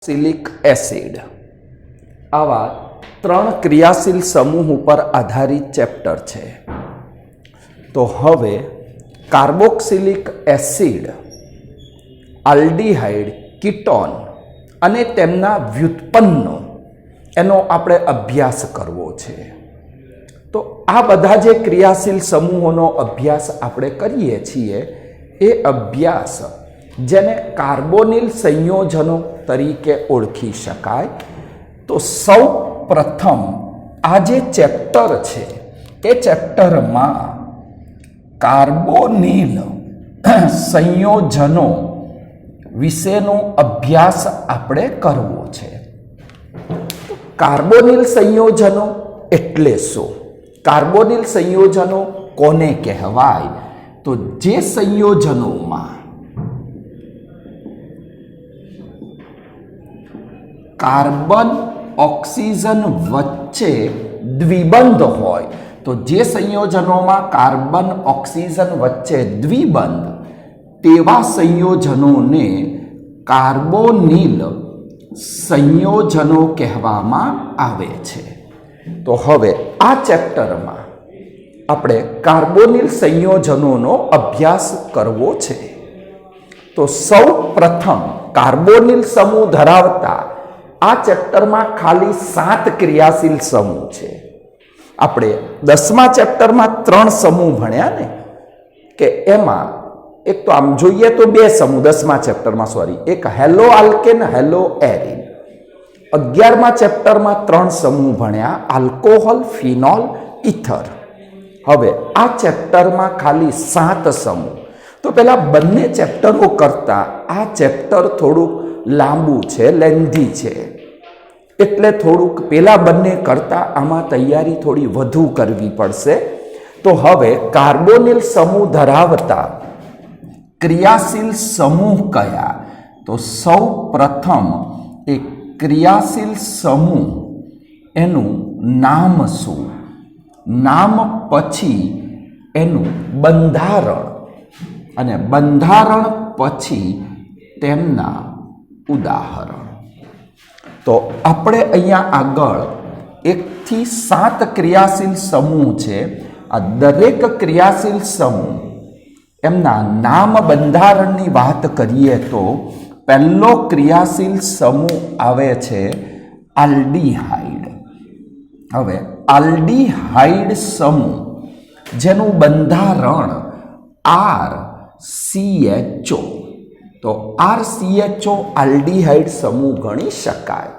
Carboxylic acid આવા 3 ક્રિયાશીલ સમૂહ ઉપર આધારિત ચેપ્ટર છે. તો હવે કાર્બોક્સિલિક એસિડ, આલ્ડીહાઇડ, કીટોન અને તેમના વ્યુત્પન્નો એનો આપણે અભ્યાસ કરવો છે. તો આ બધા જે ક્રિયાશીલ સમૂહોનો અભ્યાસ આપણે કરીએ છીએ એ અભ્યાસ જેને કાર્બોનિલ સંયોજનો તરીકે ઓળખી શકાય. તો સૌ પ્રથમ આ જે ચેપ્ટર છે એ ચેપ્ટરમાં કાર્બોનિલ સંયોજનો વિશેનો અભ્યાસ આપણે કરવો છે. કાર્બોનિલ સંયોજનો એટલે શું? કાર્બોનિલ સંયોજનો કોને કહેવાય? તો જે સંયોજનોમાં કાર્બન ઓક્સિજન વચ્ચે દ્વિબંધ હોય, તો જે સંયોજનોમાં કાર્બન ઓક્સિજન વચ્ચે દ્વિબંધ, તેવા સંયોજનોને કાર્બોનિલ સંયોજનો કહેવામાં આવે છે. તો હવે આ ચેપ્ટરમાં આપણે કાર્બોનિલ સંયોજનોનો અભ્યાસ કરવો છે. તો સૌ પ્રથમ કાર્બોનિલ સમૂહ ધરાવતા આ ચેપ્ટરમાં ખાલી 7 ક્રિયાશીલ સમૂહ છે. આપણે 10મા ચેપ્ટરમાં 3 સમૂહ ભણ્યા ને, કે એમાં એક તો આમ જોઈએ તો 2 સમૂહ 10મા ચેપ્ટરમાં, એક હેલો આલ્કેન, હેલો એરિન. 11મા ચેપ્ટરમાં 3 સમૂહ ભણ્યા, આલ્કોહોલ, ફિનોલ, ઇથર. હવે આ ચેપ્ટરમાં ખાલી 7 સમૂહ. તો પેલા બંને ચેપ્ટરો કરતા આ ચેપ્ટર થોડુંક લાંબુ છે, લેન્ધી છે, એટલે થોડુંક પેલા બંને કરતા આમાં તૈયારી થોડી વધુ કરવી પડશે. તો હવે કાર્બોનિલ સમૂહ ધરાવતા ક્રિયાશીલ સમૂહ કયા? તો સૌ પ્રથમ એક ક્રિયાશીલ સમૂહ, એનું નામ શું? નામ પછી એનું બંધારણ, અને બંધારણ પછી તેમના ઉદાહરણ. તો આપણે અહીંયા આગળ 1 થી 7 ક્રિયાશીલ સમૂહ છે. આ દરેક ક્રિયાશીલ સમૂહ એમના નામ, બંધારણની વાત કરીએ તો પહેલો ક્રિયાશીલ સમૂહ આવે છે આલ્ડીહાઇડ. હવે આલ્ડીહાઇડ સમૂહ જેનું બંધારણ RCHO, તો RCHO આલ્ડીહાઇડ સમૂહ ગણી શકાય.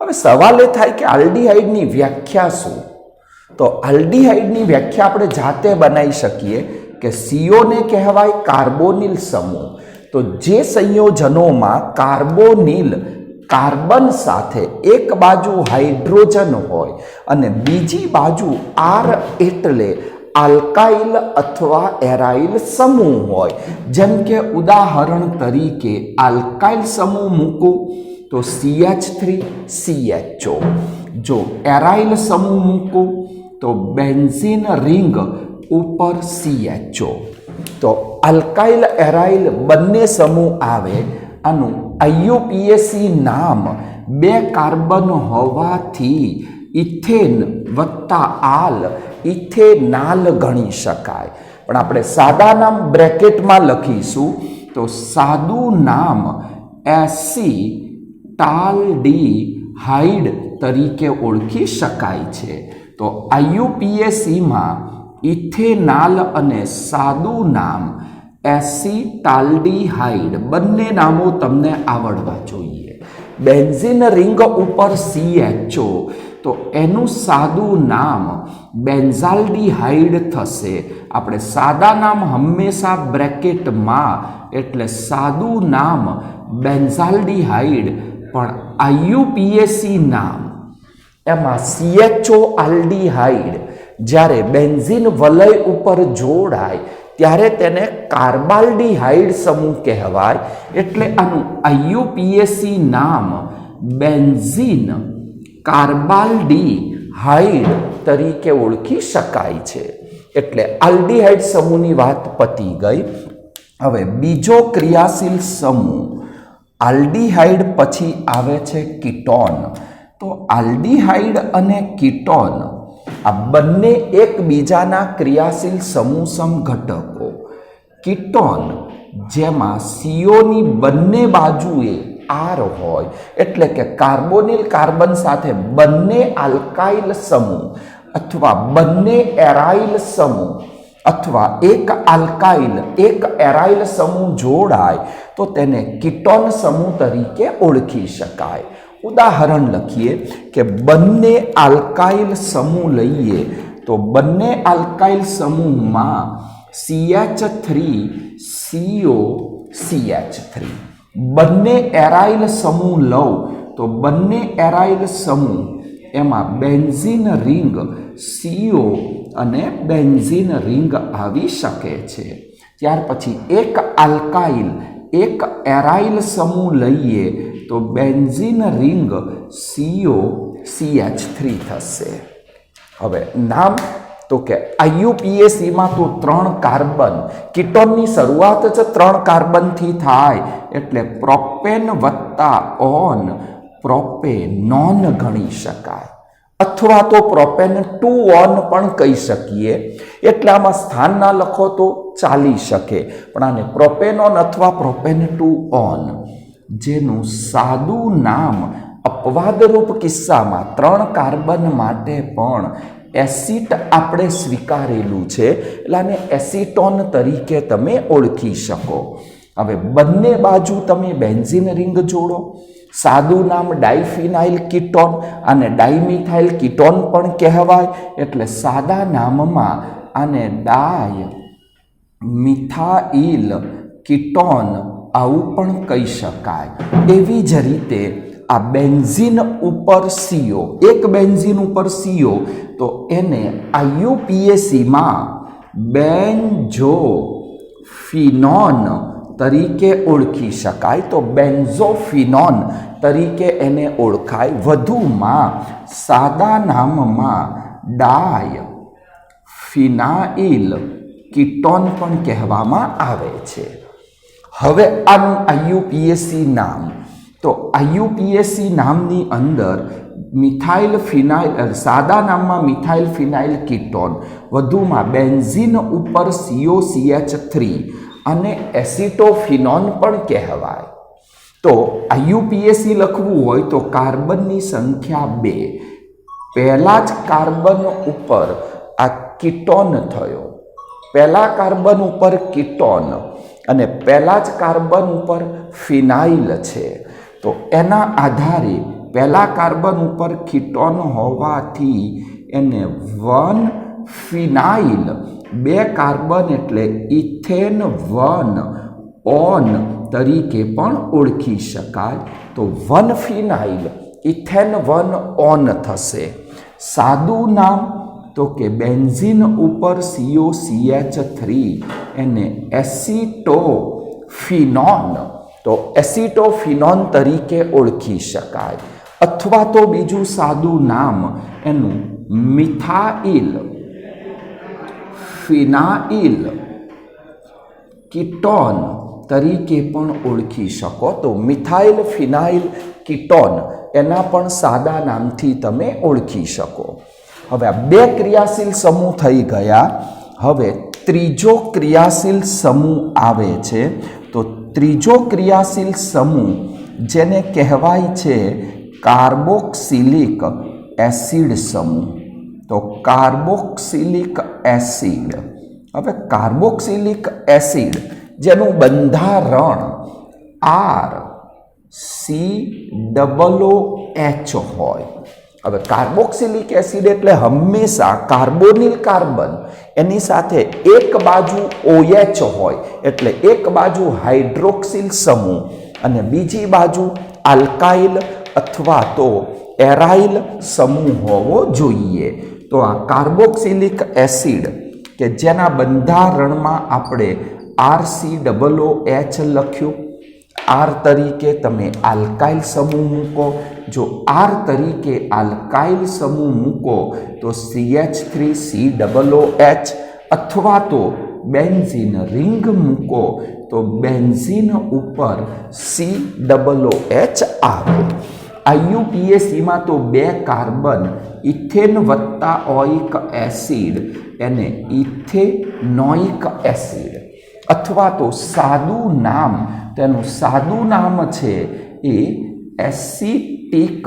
હવે સવાલ એ થાય કે આલ્ડીહાઇડની વ્યાખ્યા શું? તો આલ્ડીહાઇડની વ્યાખ્યા આપણે જાતે બનાવી શકીએ કે CO ને કહેવાય કાર્બોનિલ સમૂહ. તો જે સંયોજનોમાં કાર્બોનિલ કાર્બન સાથે એક બાજુ હાઇડ્રોજન હોય અને બીજી બાજુ R એટલે આલ્કાઇલ અથવા એરાઇલ સમૂહ હોય, જેમ કે ઉદાહરણ તરીકે આલ્કાઇલ સમૂહ મૂકું તો CH3CHO. જો એરાઇલ સમૂહ મૂકું તો બેન્ઝીન રિંગ ઉપર CHO. તો આલ્કાઇલ એરાઇલ બંને સમૂહ આવે. આનું IUPAC નામ 2 કાર્બન હોવાથી ઇથેન વત્તા આલ, ઇથેનાલ ગણી શકાય. પણ આપણે સાદા નામ બ્રેકેટમાં લખીશું તો સાદું નામ એસિટાલ્ડીહાઇડ તરીકે ઓળખી શકાય છે. તો IUPACમાં ઇથેનાલ અને સાદું નામ એસિટાલ્ડીહાઇડ બંને નામો તમને આવડવા જોઈએ. બેન્ઝીન રિંગ ઉપર CHO, તો એનું સાદું નામ બેન્ઝાલ્ડીહાઇડ થશે. આપણે સાદા નામ હંમેશા બ્રેકેટમાં, એટલે સાદું નામ બેન્ઝાલ્ડીહાઇડ, પણ IUPAC નામ એમાં CHO આલ્ડીહાઇડ જ્યારે બેન્ઝીન વલય ઉપર જોડાય ત્યારે તેને કાર્બાલ્ડીહાઇડ સમૂહ કહેવાય. એટલે આનું IUPAC નામ બેન્ઝીન કાર્બાલ્ડીહાઇડ તરીકે ઓળખી શકાય છે. એટલે આલ્ડીહાઇડ સમૂહની વાત પતી ગઈ. હવે બીજો ક્રિયાશીલ સમૂહ આલ્ડીહાઇડ પછી આવે છે કીટોન. તો આલ્ડીહાઇડ અને કીટોન આ બંને એકબીજાના ક્રિયાશીલ સમૂહસમ ઘટકો. કીટોન જેમાં સીઓની બંને બાજુએ આર હોય, એટલે કે કાર્બોનિલ કાર્બન સાથે બંને આલ્કાઇલ સમૂહ અથવા બંને એરાઇલ સમૂહ અથવા એક આલ્કાઇલ એક એરાઇલ સમૂહ જોડાય તો તેને કીટોન સમૂહ તરીકે ઓળખી શકાય. ઉદાહરણ લખીએ કે બંને આલ્કાઇલ સમૂહ લઈએ તો બંને આલ્કાઇલ સમૂહમાં CH3CO CH3. બંને એરાઇલ સમૂહ લઉં તો બંને એરાઇલ સમૂહ એમાં બેન્ઝીન રિંગ CO અને બેન્ઝીન રિંગ આવી શકે છે. ત્યાર પછી એક આલ્કાઇલ એક એરાઇલ સમૂહ લઈએ તો બેન્ઝીન રિંગ CO CH3 થશે. હવે નામ તો કે IUPACમાં તો 3 કાર્બન, કીટોનની શરૂઆત જ 3 કાર્બનથી થાય એટલે પ્રોપેન વત્તા ઓન પ્રોપેનોન ગણી શકાય, અથવા તો પ્રોપેન 2 ઓન પણ કહી શકીએ. એટલે આમાં સ્થાન ના લખો તો ચાલી શકે, પણ આને પ્રોપેનોન અથવા પ્રોપેન 2 ઓન, જેનું સાદું નામ અપવાદરૂપ કિસ્સામાં 3 કાર્બન માટે પણ એસિટ આપણે સ્વીકારેલું છે, એટલે આને એસિટોન તરીકે તમે ઓળખી શકો. હવે બંને બાજુ તમે બેન્ઝીન રિંગ જોડો, સાદું નામ ડાયફિનાઇલ કીટોન અને ડાયમિથાઇલ કીટોન પણ કહેવાય, એટલે સાદા નામમાં આને ડાય મિથાઇલ કીટોન આવું પણ કહી શકાય. એવી જ રીતે આ બેન્ઝીન ઉપર CO, એક બેન્ઝીન ઉપર CO, તો એને IUPACમાં બેન્ઝોફિનોન તરીકે ઓળખી શકાય. તો બેન્ઝોફિનોન તરીકે એને ઓળખાય. વધુમાં સાદા નામમાં ડાય ફિનાઇલ કીટોન પણ કહેવામાં આવે છે. હવે આનું IUPAC નામ, તો IUPAC નામની અંદર મિથાઇલ ફિનાઇલ, સાદા નામમાં મિથાઇલ ફિનાઇલ કીટોન, વધુમાં બેન્ઝીન ઉપર COCH3 અને એસિટોફિનોન પણ કહેવાય. તો IUPAC લખવું હોય તો કાર્બનની સંખ્યા 2, પહેલા જ કાર્બન ઉપર આ કીટોન થયો, પહેલા કાર્બન ઉપર કીટોન અને પહેલા જ કાર્બન ઉપર ફિનાઇલ છે, તો એના આધારે પહેલા કાર્બન ઉપર કીટોન હોવાથી એને 1 ફિનાઇલ, 2 કાર્બન એટલે ઇથેન 1 ઓન તરીકે પણ ઓળખી શકાય. તો 1 ફિનાઇલ ઇથેન 1 ઓન થશે. સાદું નામ તો કે બેન્ઝીન ઉપર COCH3 એને એસિટોફિનોન, તો એસિટોફિનોન તરીકે ઓળખી શકાય. અથવા તો બીજું સાદું નામ એનું મિથાઇલ ફિનાઇલ કીટોન તરીકે પણ ઓળખી શકો. તો મિથાઇલ ફિનાઇલ કીટોન એના પણ સાદા નામથી તમે ઓળખી શકો. હવે આ 2 ક્રિયાશીલ સમૂહ થઈ ગયા. હવે ત્રીજો ક્રિયાશીલ સમૂહ આવે છે. તો ત્રીજો ક્રિયાશીલ સમૂહ જેને કહેવાય છે કાર્બોક્સિલિક એસિડ સમૂહ. તો કાર્બોક્સિલિક એસિડ, હવે કાર્બોક્સિલિક એસિડ જેનું બંધારણ RCOOH હોય. હવે કાર્બોક્સિલિક એસિડ એટલે હંમેશા કાર્બોનિલ કાર્બન એની સાથે એક બાજુ OH હોય, એટલે એક બાજુ હાઇડ્રોક્સિલ સમૂહ અને બીજી બાજુ આલ્કાઇલ અથવા તો એરાઇલ સમૂહ હોવો જોઈએ. તો આ કાર્બોક્સિલિક એસિડ કે જેના બંધારણમાં આપણે RCOOH લખ્યું, R તરીકે તમે આલ્કાઇલ સમૂહ મૂકો. જો R તરીકે આલ્કાઇલ સમૂહ મૂકો તો CH3COOH અથવા તો બેન્ઝીન રિંગ મૂકો તો બેન્ઝીન ઉપર COOH આવે. IUPACમાં તો 2 કાર્બન ઇથેન વત્તા ઓઇક એસિડ એને ઇથેનોઇક એસિડ, અથવા તો સાદું નામ, તેનું સાદું નામ છે એ એસિટિક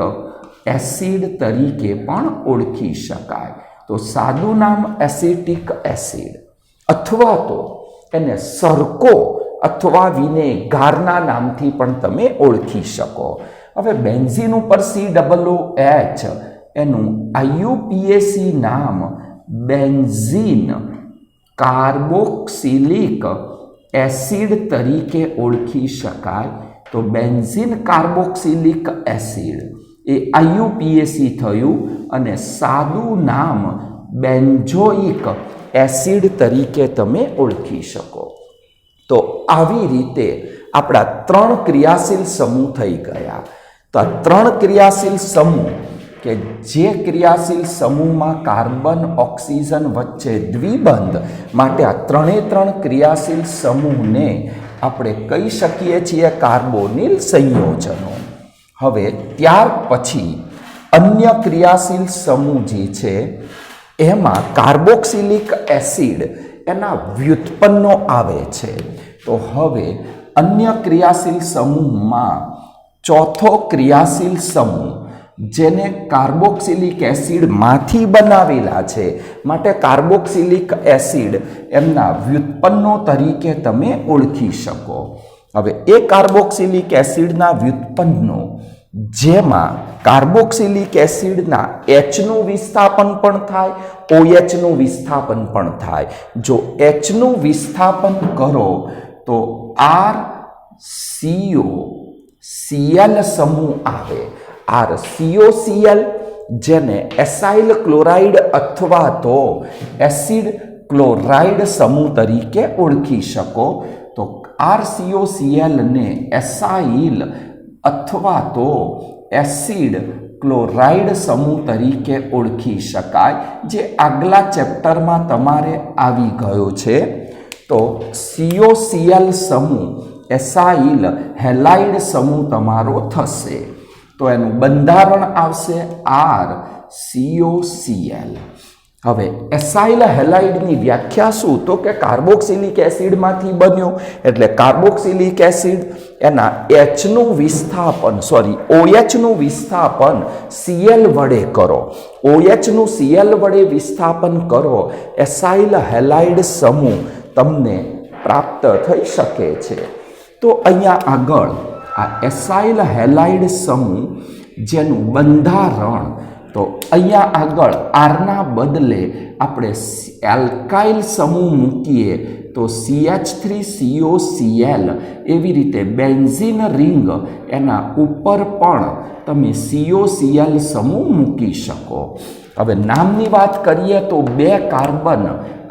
એસિડ તરીકે પણ ઓળખી શકાય. તો સાદું નામ એસિટિક એસિડ, અથવા તો એને સરકો અથવા વિનેગારના નામથી પણ તમે ઓળખી શકો. હવે બેન્ઝીન ઉપર COOH એનું IUPAC નામ બેન્ઝીન કાર્બોક્સિલિક એસિડ તરીકે ઓળખી શકાય. તો બેન્ઝીન કાર્બોક્સિલિક એસિડ એ IUPAC થયું અને સાદું નામ બેન્ઝોઇક એસિડ તરીકે તમે ઓળખી શકો. તો આવી રીતે આપણા 3 ક્રિયાશીલ સમૂહ થઈ ગયા. તો આ 3 ક્રિયાશીલ સમૂહ કે જે ક્રિયાશીલ સમૂહમાં કાર્બન ઓક્સિજન વચ્ચે દ્વિબંધ માટે આ 3 ક્રિયાશીલ સમૂહને આપણે કહી શકીએ છીએ કાર્બોનિલ સંયોજનો. હવે ત્યાર પછી અન્ય ક્રિયાશીલ સમૂહ જે છે એમાં કાર્બોક્સિલિક એસિડ એના વ્યુત્પન્નો આવે છે. તો હવે અન્ય ક્રિયાશીલ સમૂહમાં ચોથો ક્રિયાશીલ સમૂહ જેને કાર્બોક્સિલિક એસિડમાંથી બનાવેલા છે માટે કાર્બોક્સિલિક એસિડ એમના વ્યુત્પન્નો તરીકે તમે ઓળખી શકો. હવે એ કાર્બોક્સિલિક એસિડના વ્યુત્પન્નો જેમાં કાર્બોક્સિલિક એસિડના Hનું વિસ્થાપન પણ થાય, OHનું વિસ્થાપન પણ થાય. જો Hનું વિસ્થાપન કરો તો RCOCl સમૂહ આવે. RCOCl જેને એસાઇલ ક્લોરાઇડ અથવા તો એસિડ ક્લોરાઇડ સમૂહ તરીકે ઓળખી શકો. તો RCOCl ને એસાઇલ અથવા તો એસિડ ક્લોરાઇડ સમૂહ તરીકે ઓળખી શકાય, જે આગલા ચેપ્ટરમાં તમારે આવી ગયો છે. તો COCl સમૂહ એસાઇલ હેલાઇડ સમૂહ તમારો થશે. તો એનું બંધારણ આવશે RCOCl. હવે એસાઇલ હેલાઇડની વ્યાખ્યા શું? તો કે કાર્બોક્સિલિક એસિડમાંથી બન્યો એટલે કાર્બોક્સિલિક એસિડ એના OHનું વિસ્થાપન Cl વડે કરો. OHનું Cl વડે વિસ્થાપન કરો, એસાઇલ હેલાઇડ સમૂહ તમને પ્રાપ્ત થઈ શકે છે. તો અહીંયા આગળ આ એસાઇલ હેલાઇડ સમૂહ જેનું બંધારણ, તો અહીંયા આગળ આરના બદલે આપણે એલ્કાઇલ સમૂહ મૂકીએ તો CH3COCl, એવી રીતે બેન્ઝીન રિંગ એના ઉપર પણ તમે COCl સમૂહ મૂકી શકો. હવે નામની વાત કરીએ તો 2 કાર્બન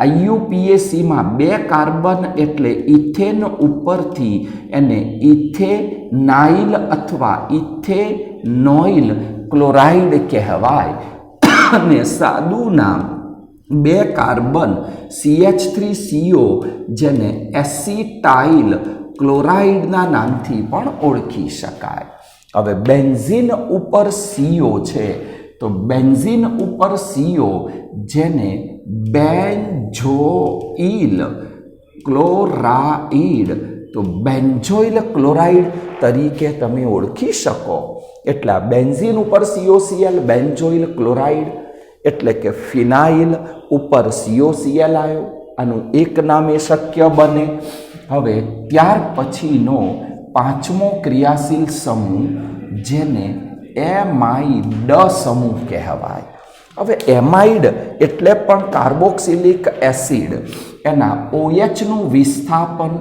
IUPACમાં 2 કાર્બન એટલે ઇથેન ઉપરથી એને ઇથેનાઇલ અથવા ઇથેનોઇલ ક્લોરાઇડ કહેવાય. અને સાદું નામ 2 કાર્બન CH3CO જેને એસિટાઇલ ક્લોરાઇડના નામથી પણ ઓળખી શકાય. હવે બેન્ઝીન ઉપર CO છે, તો બેન્ઝીન ઉપર CO જેને બેન્ઝોઇલ ક્લોરાઇડ, તો બેન્ઝોઇલ ક્લોરાઇડ તરીકે તમે ઓળખી શકો. એટલે બેન્ઝીન ઉપર COCl બેન્ઝોઇલ ક્લોરાઇડ એટલે કે ફિનાઇલ ઉપર COCl આવ્યો, આનું એક નામે શક્ય બને. હવે ત્યાર પછીનો 5મો ક્રિયાશીલ સમૂહ જેને એમાઇડ સમૂહ કહેવાય. હવે એમાઇડ એટલે પણ કાર્બોક્સિલિક એસિડ એના OHનું વિસ્થાપન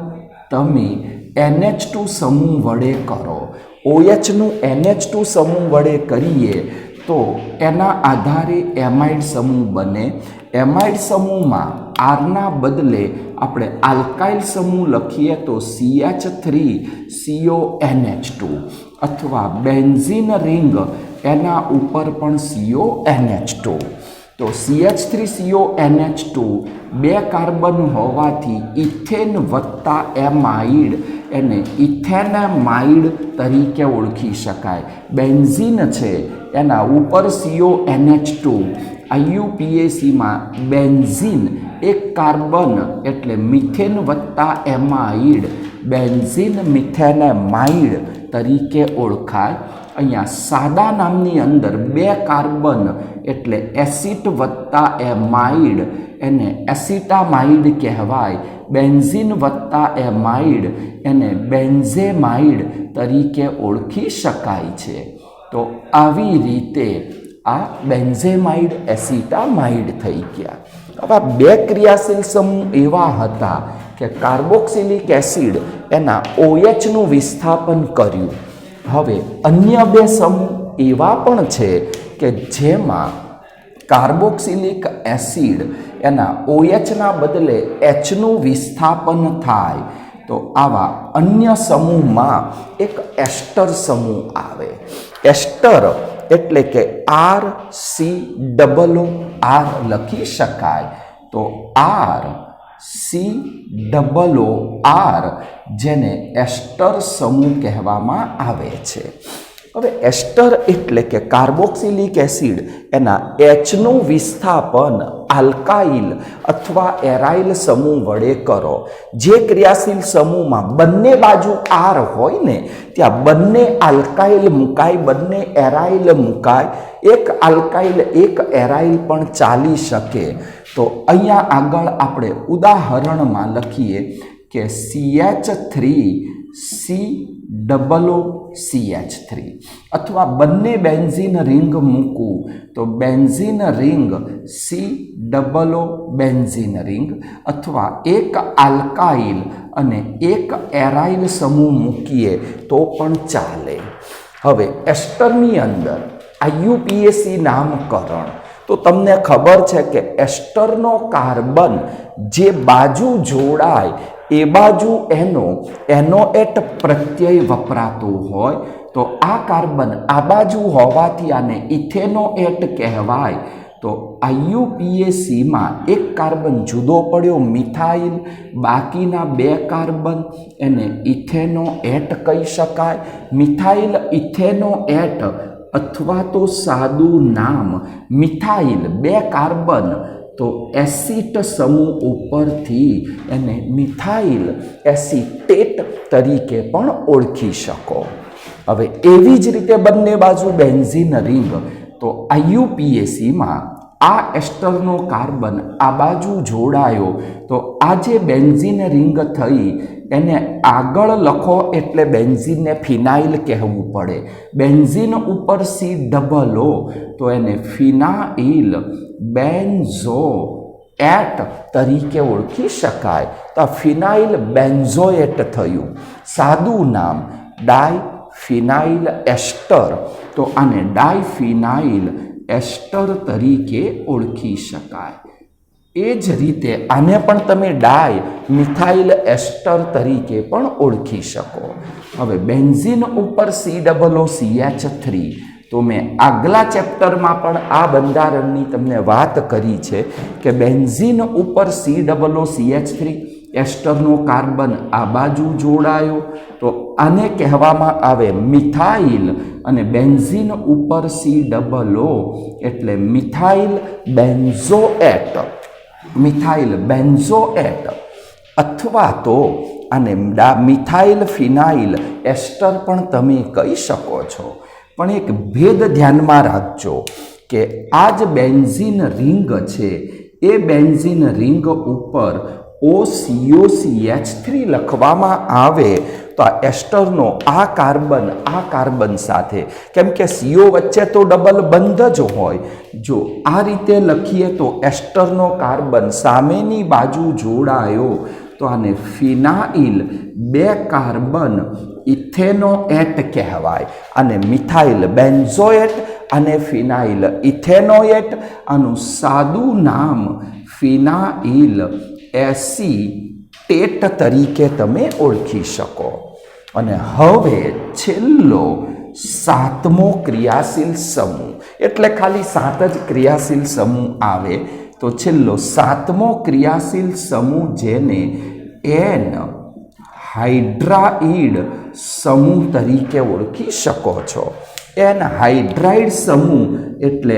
તમે NH2 સમૂહ વડે કરો. OHનું NH2 સમૂહ વડે કરીએ તો એના આધારે એમાઇડ સમૂહ બને. એમાઇડ સમૂહમાં આરના બદલે આપણે આલ્કાઇલ સમૂહ લખીએ તો CH3CONH2 અથવા બેન્ઝીન રિંગ એના ઉપર પણ CONH2. તો CH3CONH2 બે કાર્બન હોવાથી ઇથેન વત્તા એમાઇડ એને ઇથેનામાઇડ તરીકે ઓળખી શકાય. બેન્ઝીન છે એના ઉપર CONH2, IUPACમાં બેન્ઝીન એક કાર્બન એટલે મિથેન વત્તા એમાઇડ બેન્ઝીન મિથેનામાઇડ તરીકે ઓળખાય. અહીંયા સાદા નામની અંદર બે કાર્બન એટલે એસિડ વત્તા એમાઇડ એને એસિટામાઇડ કહેવાય. બેન્ઝીન વત્તા એમાઇડ એને બેન્ઝેમાઇડ તરીકે ઓળખી શકાય છે. તો આવી રીતે આ બેન્ઝેમાઇડ એસિટામાઇડ થઈ ગયા. હવે બે ક્રિયાશીલ સમૂહ એવા હતા કે કાર્બોક્સિલિક એસિડ એના OHનું વિસ્થાપન કર્યું. હવે અન્ય બે સમૂહ એવા પણ છે કે જેમાં કાર્બોક્સિલિક એસિડ એના OHના બદલે Hનું વિસ્થાપન થાય. તો આવા અન્ય સમૂહમાં એક એસ્ટર સમૂહ આવે. એસ્ટર એટલે કે RCOOR લખી શકાય. તો RCOOR જેને એસ્ટર સમૂહ કહેવામાં આવે છે. હવે એસ્ટર એટલે કે કાર્બોક્સિલિક એસિડ એના Hનું વિસ્થાપન આલ્કાઇલ અથવા એરાઇલ સમૂહ વડે કરો. જે ક્રિયાશીલ સમૂહમાં બંને બાજુ R હોય ને ત્યાં બંને આલ્કાઇલ મુકાય, બંને એરાઇલ મુકાય. એક આલ્કાઇલ એક એરાઇલ પણ ચાલી શકે. તો અહીંયા આગળ આપણે ઉદાહરણમાં લખીએ કે CH3COOCH3 અથવા બંને બેન્ઝીન રિંગ મૂકવું તો benzene ring COO benzene ring અથવા એક આલ્કાઇલ અને એક એરાઇલ સમૂહ મૂકીએ તો પણ ચાલે. હવે એસ્ટરની અંદર IUPAC નામકરણ. તો તમને ખબર છે કે એસ્ટરનો કાર્બન જે બાજુ જોડાય એ બાજુ NOH પ્રત્યય વપરાતો હોય. તો આ કાર્બન આ બાજુ હોવાથી આને ઇથેનોએટ કહેવાય. તો IUPACમાં એક કાર્બન જુદો પડ્યો મિથાઇલ, બાકીના બે કાર્બન એને ઇથેનોએટ કહી શકાય. મિથાઇલ ઇથેનોએટ અથવા તો સાદું નામ મિથાઇલ બે કાર્બન. તો એસિટ સમૂહ ઉપરથી એને મિથાઇલ એસિટેટ તરીકે પણ ઓળખી શકો. હવે એવી જ રીતે બંને બાજુ બેન્ઝીન રિંગ. તો IUPACમાં આ એસ્ટરનો કાર્બન આ બાજુ જોડાયો તો આ જે બેન્ઝીન રિંગ થઈ એને આગળ લખો એટલે બેન્ઝીનને ફિનાઇલ કહેવું પડે. બેન્ઝીન ઉપર COO તો એને ફિનાઇલ બેન્ઝોએટ તરીકે ઓળખી શકાય. તો ફિનાઇલ બેન્ઝોએટ થયું. સાદું નામ ડાયફિનાઇલ એસ્ટર. તો આને ડાયફિનાઇલ એસ્ટર તરીકે ઓળખી શકાય. એ જ રીતે આને પણ તમે ડાય મિથાઇલ એસ્ટર તરીકે પણ ઓળખી શકો. હવે બેન્ઝીન ઉપર COOCH3 તો મેં આગલા ચેપ્ટરમાં પણ આ બંધારણની તમને વાત કરી છે કે બેન્ઝીન ઉપર COOCH3 એસ્ટરનો કાર્બન આ બાજુ જોડાયો તો આને કહેવામાં આવે મિથાઇલ અને બેન્ઝીન ઉપર COO એટલે મિથાઇલ બેન્ઝોએટ. મિથાઇલ બેન્ઝોએટ અથવા તો આને મિથાઇલ ફિનાઇલ એસ્ટર પણ તમે કહી શકો છો. પણ એક ભેદ ધ્યાનમાં રાખજો કે આ જ બેન્ઝીન રિંગ છે એ બેન્ઝીન રિંગ ઉપર OCOCH3 લખવામાં આવે તો આ એસ્ટરનો આ કાર્બન સાથે, કેમ કે CO વચ્ચે તો ડબલ બંધ જ હોય. જો આ રીતે લખીએ તો એસ્ટરનો કાર્બન સામેની બાજુ જોડાયો તો આને ફિનાઇલ બે કાર્બન ઇથેનોએટ કહેવાય. અને મિથાઇલ બેન્ઝોએટ અને ફિનાઇલ ઇથેનોએટ. આનું સાદું નામ ફિનાઇલ એસિટેટ તરીકે તમે ઓળખી શકો. અને હવે છેલ્લો સાતમો ક્રિયાશીલ સમૂહ, એટલે ખાલી 7 જ ક્રિયાશીલ સમૂહ આવે તો છેલ્લો સાતમો ક્રિયાશીલ સમૂહ જેને એન હાઇડ્રાઇડ સમૂહ તરીકે ઓળખી શકો છો. એન હાઇડ્રાઇડ સમૂહ એટલે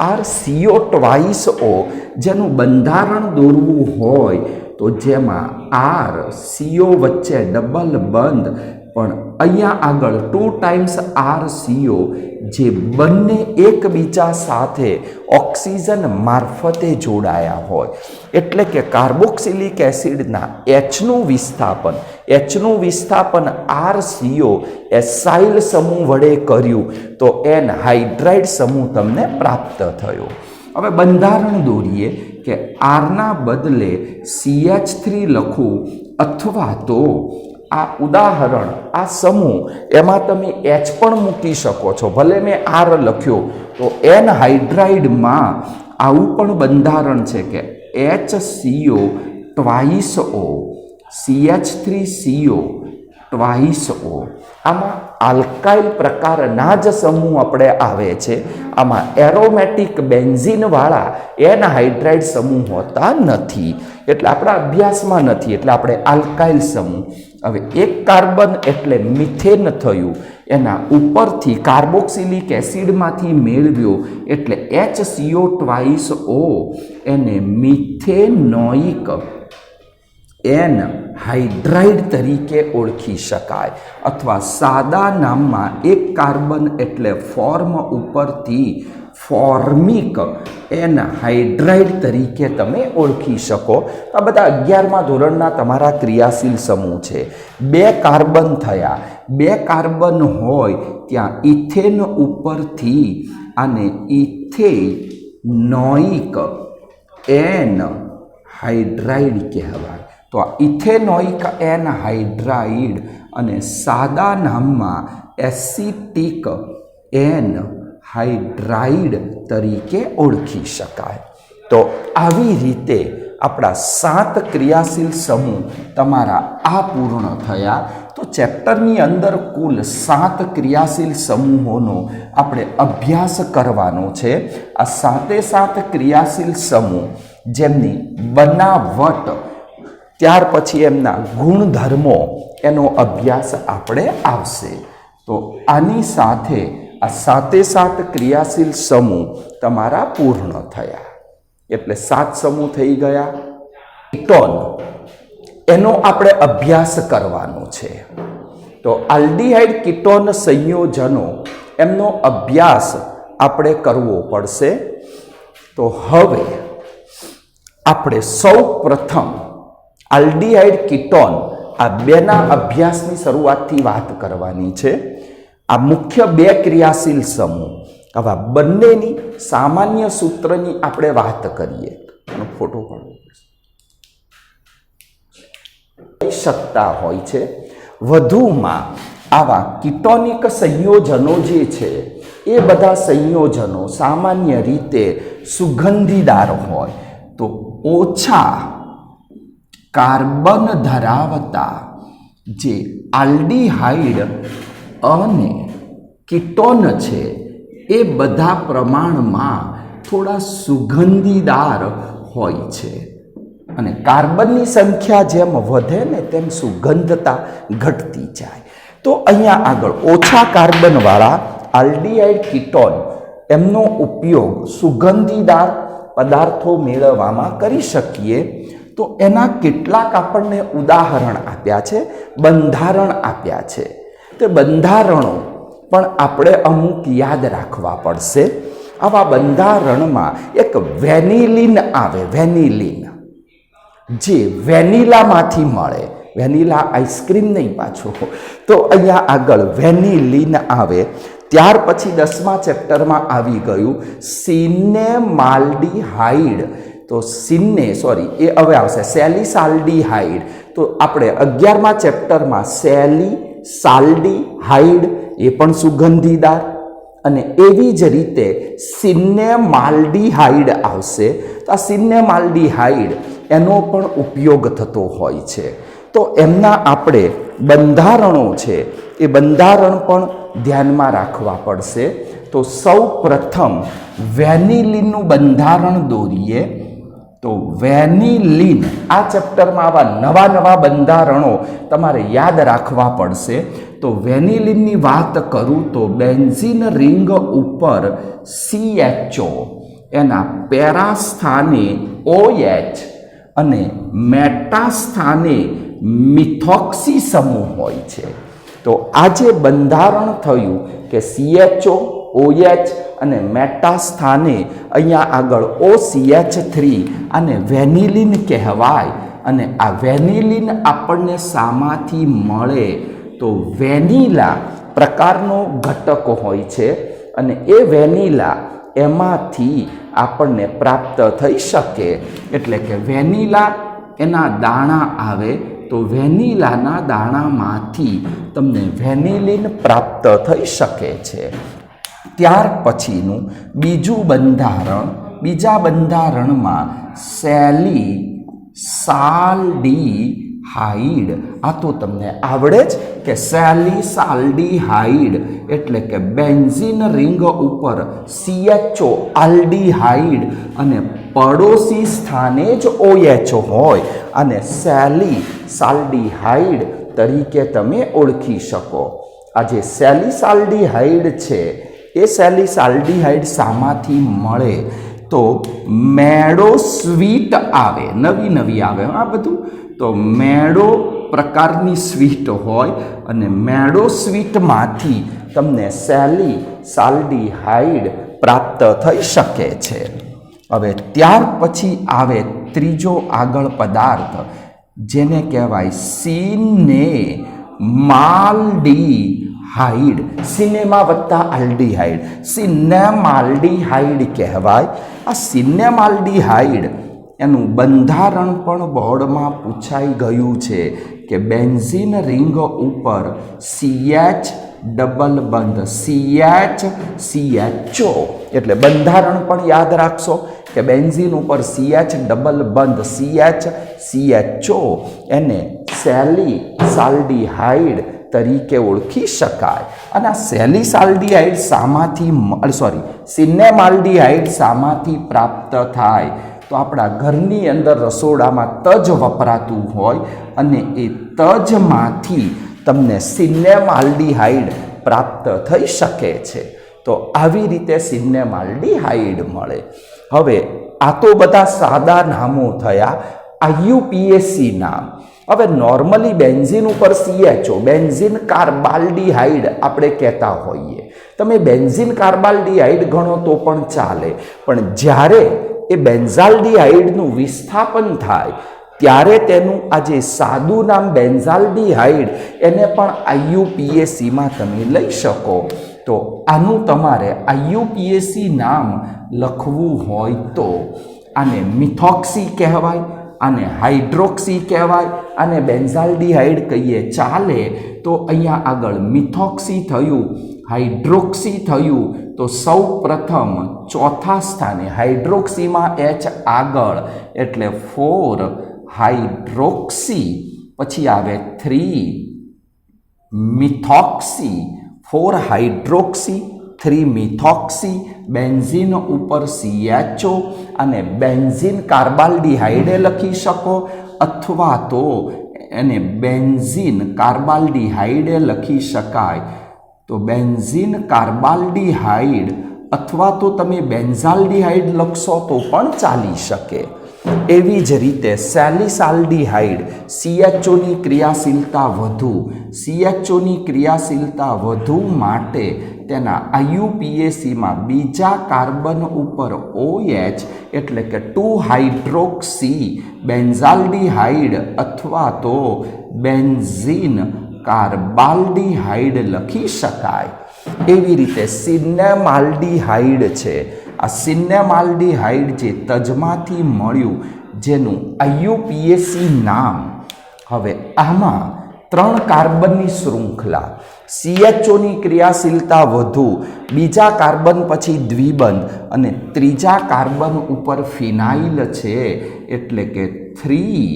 RCO2O, જેનું બંધારણ દોરવું હોય તો જેમાં RCO વચ્ચે ડબલ બંધ, પણ અહીંયા આગળ 2 ટાઈમ્સ RCO, જે બંને એકબીજા સાથે ઓક્સિજન મારફતે જોડાયા હોય, એટલે કે કાર્બોક્સિલિક એસિડના Hનું વિસ્થાપન RCO એસાઇલ સમૂહ વડે કર્યું તો એન હાઇડ્રાઇડ સમૂહ તમને પ્રાપ્ત થયો. હવે બંધારણ દોરીએ કે Rના બદલે CH3 લખું, અથવા તો આ ઉદાહરણ, આ સમૂહ, એમાં તમે H પણ મૂકી શકો છો. ભલે મેં R લખ્યો તો એન હાઇડ્રાઇડમાં આવું પણ બંધારણ છે કે HCO twice O, CH3CO twice O. આમાં આલ્કાઇલ પ્રકારના જ સમૂહ આપણે આવે છે. આમાં એરોમેટિક બેન્ઝીનવાળા એન હાઇડ્રાઇડ સમૂહ હોતા નથી, એટલે આપણા અભ્યાસમાં નથી, એટલે આપણે આલ્કાઇલ સમૂહ. હવે એક કાર્બન એટલે મિથેન થયું, એના ઉપરથી કાર્બોક્સિલિક એસિડમાંથી મેળવ્યો એટલે HCO twice O, એને મિથેનોઇક એન હાઇડ્રાઇડ તરીકે ઓળખી શકાય. અથવા સાદા નામમાં એક કાર્બન એટલે ફોર્મ ઉપરથી ફોર્મિક એન હાઇડ્રાઇડ તરીકે તમે ઓળખી શકો. આ બધા 11મા ધોરણના તમારા ક્રિયાશીલ સમૂહ છે. 2 કાર્બન થયા, 2 કાર્બન હોય ત્યાં ઇથેન ઉપરથી આને ઇથેનોઇક એન હાઇડ્રાઇડ કહેવાય. તો આ ઇથેનોઇક એન હાઇડ્રાઇડ અને સાદા નામમાં એસિટિક એન હાઇડ્રાઇડ તરીકે ઓળખી શકાય. તો આવી રીતે આપણા 7 ક્રિયાશીલ સમૂહ તમારા આ પૂર્ણ થયા. તો ચેપ્ટરની અંદર કુલ 7 ક્રિયાશીલ સમૂહોનો આપણે અભ્યાસ કરવાનો છે. આ 7 ક્રિયાશીલ સમૂહ જેમની બનાવટ, ત્યાર પછી એમના ગુણધર્મો, એનો અભ્યાસ આપણે આવશે. તો આની સાથે આ 7 ક્રિયાશીલ સમૂહ તમારા પૂર્ણ થયા. એટલે 7 સમૂહ થઈ ગયા. કીટોન, એનો આપણે અભ્યાસ કરવાનો છે. તો આલ્ડીહાઇડ કીટોન સંયોજનો, એમનો અભ્યાસ આપણે કરવો પડશે. તો હવે આપણે સૌ પ્રથમ આલ્ડીહાઇડ કીટોન, આ બેના અભ્યાસની શરૂઆતથી વાત કરવાની છે. આ મુખ્ય 2 ક્રિયાશીલ સમૂહ, આવા બંનેની સામાન્ય સૂત્રની આપણે વાત કરીએ. એનો ફોટો પાડવો શકતા હોય છે. વધુમાં આવા કીટોનિક સંયોજનો જે છે એ બધા સંયોજનો સામાન્ય રીતે સુગંધીદાર હોય. તો ઓછા કાર્બન ધરાવતા જે આલ્ડીહાઇડ અને કીટોન છે એ બધા પ્રમાણમાં થોડા સુગંધીદાર હોય છે. અને કાર્બનની સંખ્યા જેમ વધે ને તેમ સુગંધતા ઘટતી જાય. તો અહીંયા આગળ ઓછા કાર્બનવાળા આલ્ડીહાઇડ કીટોન, એમનો ઉપયોગ સુગંધીદાર પદાર્થો મેળવવામાં કરી શકીએ. તો એના કેટલાક આપણને ઉદાહરણ આપ્યા છે, બંધારણ આપ્યા છે. તે બંધારણો પણ આપણે અમુક યાદ રાખવા પડશે. આવા બંધારણમાં એક વેનિલિન આવે, વેનિલિન, જે વેનીલામાંથી મળે. વેનીલા આઈસ્ક્રીમ નહીં પાછો. તો અહીંયા આગળ વેનિલિન આવે. ત્યાર પછી 10મા ચેપ્ટરમાં આવી ગયું સિનેમાલ્ડીહાઇડ. તો એ હવે આવશે સેલિસાલ્ડીહાઇડ. તો આપણે 11મા ચેપ્ટરમાં સેલિસાલ્ડીહાઇડ, એ પણ સુગંધીદાર. અને એવી જ રીતે સિનેમાલ્ડીહાઇડ આવશે. તો આ સિનેમાલ્ડીહાઇડ એનો પણ ઉપયોગ થતો હોય છે. તો એમના આપણે બંધારણો છે એ બંધારણ પણ ધ્યાનમાં રાખવા પડશે. તો સૌ પ્રથમ વેનિલિનનું બંધારણ દોરીએ. તો વેનિલિન, આ ચેપ્ટરમાં આવા નવા નવા બંધારણો તમારે યાદ રાખવા પડશે. તો વેનિલિનની વાત કરું તો બેન્ઝીન રિંગ ઉપર CHO, એના પેરા સ્થાને OH અને મેટા સ્થાને મિથોક્સી સમૂહ હોય છે. તો આ જે બંધારણ થયું કે CHO, OH અને મેટા સ્થાને અહીંયા આગળ OCH3, આને વેનિલિન કહેવાય. અને આ વેનિલિન આપણને શામાંથી મળે? તો વેનીલા પ્રકારનો ઘટક હોય છે અને એ વેનીલા એમાંથી આપણને પ્રાપ્ત થઈ શકે. એટલે કે વેનીલા એના દાણા આવે તો વેનીલાના દાણામાંથી તમને વેનિલિન પ્રાપ્ત થઈ શકે છે. ત્યાર પછીનું બીજા બંધારણમાં સેલિસાલ્ડીહાઇડ, આ તો તમને આવડે જ કે સેલિસાલ્ડીહાઇડ એટલે કે બેન્ઝીન રિંગ ઉપર CHO આલ્ડીહાઇડ અને પડોશી સ્થાને જ OH હોય અને સેલિસાલ્ડીહાઇડ તરીકે તમે ઓળખી શકો. આ જે સેલિસાલ્ડીહાઇડ છે એ સેલિસાલ્ડીહાઇડ શામાંથી મળે? તો મેડો સ્વીટ આવે, નવી આવે આ બધું. તો મેડો પ્રકારની સ્વીટ હોય અને મેડો સ્વીટમાંથી તમને સેલિસાલ્ડીહાઇડ પ્રાપ્ત થઈ શકે છે. હવે ત્યાર પછી આવે ત્રીજો આગળ પદાર્થ, જેને કહેવાય સિનેમાલ્ડીહાઇડ. સિનેમા વત્તા આલ્ડીહાઇડ, સિનેમાલ્ડીહાઇડ કહેવાય. આ સિનેમાલ્ડીહાઇડ એનું બંધારણ પણ બોર્ડમાં પૂછાઈ ગયું છે કે બેન્ઝીન રિંગ ઉપર CH ડબલ બંધ CHO, એટલે બંધારણ પણ યાદ રાખશો કે બેન્ઝીન ઉપર CH ડબલ બંધ CHO એને સેલિસાલ્ડીહાઇડ તરીકે ઓળખી શકાય. અને આ સેલિસાલ્ડીહાઇડ સિનેમાલ્ડીહાઇડ શામાંથી પ્રાપ્ત થાય? તો આપણા ઘરની અંદર રસોડામાં તજ વપરાતું હોય અને એ તજમાંથી તમને સિનેમાલ્ડીહાઇડ પ્રાપ્ત થઈ શકે છે. તો આવી રીતે સિનેમાલ્ડીહાઇડ મળે. હવે આ તો બધા સાદા નામો થયા, IUPAC નામ. હવે નોર્મલી બેન્ઝીન ઉપર CHO, બેન્ઝીન કાર્બાલ્ડીહાઇડ આપણે કહેતા હોઈએ. તમે બેન્ઝીન કાર્બાલ્ડીહાઇડ ગણો તો પણ ચાલે, પણ જ્યારે એ બેન્ઝાલ્ડીહાઇડનું વિસ્થાપન થાય ત્યારે તેનું આ જે સાદું નામ બેન્ઝાલ્ડીહાઇડ એને પણ IUPACમાં તમે લઈ શકો. તો આનું તમારે IUPAC નામ લખવું હોય તો આને મિથોક્સી કહેવાય, આને હાઇડ્રોક્સી કહેવાય, આને બેન્ઝાલ્ડીહાઇડ કહીએ ચાલે. તો અહીંયા આગળ મિથોક્સી થયું, હાઇડ્રોક્સી થયું. તો સૌ પ્રથમ ચોથા સ્થાને હાઇડ્રોક્સીમાં H આગળ એટલે 4 હાઇડ્રોક્સી, પછી આવે 3 મિથોક્સી, 4 હાઇડ્રોક્સી 3 મિથોક્સી, બેન્ઝીન ઉપર CHO અને બેન્ઝીન કાર્બાલ્ડીહાઇડે લખી શકો અથવા તો એને બેન્ઝીન કાર્બાલ્ડીહાઇડે લખી શકાય. તો બેન્ઝીન કાર્બાલ્ડીહાઇડ અથવા તો તમે બેન્ઝાલ્ડીહાઇડ લખશો તો પણ ચાલી શકે. એવી જ રીતે સેલિસાલ્ડીહાઇડ CHOની ક્રિયાશીલતા વધુ માટે તેના IUPACમાં બીજા કાર્બન ઉપર OH એટલે કે 2 હાઇડ્રોક્સી બેન્ઝાલ્ડીહાઇડ અથવા તો બેન્ઝીન કાર્બાલ્ડીહાઇડ લખી શકાય. એવી રીતે સિનેમાલ્ડીહાઇડ છે. આ સિનેમાલ્ડીહાઇડ જે તજમાંથી મળ્યું જેનું IUPAC નામ. હવે આમાં 3 કાર્બનની શૃંખલા, CHOની ક્રિયાશીલતા વધુ, બીજા કાર્બન પછી દ્વિબંધ અને ત્રીજા કાર્બન ઉપર ફિનાઇલ છે એટલે કે 3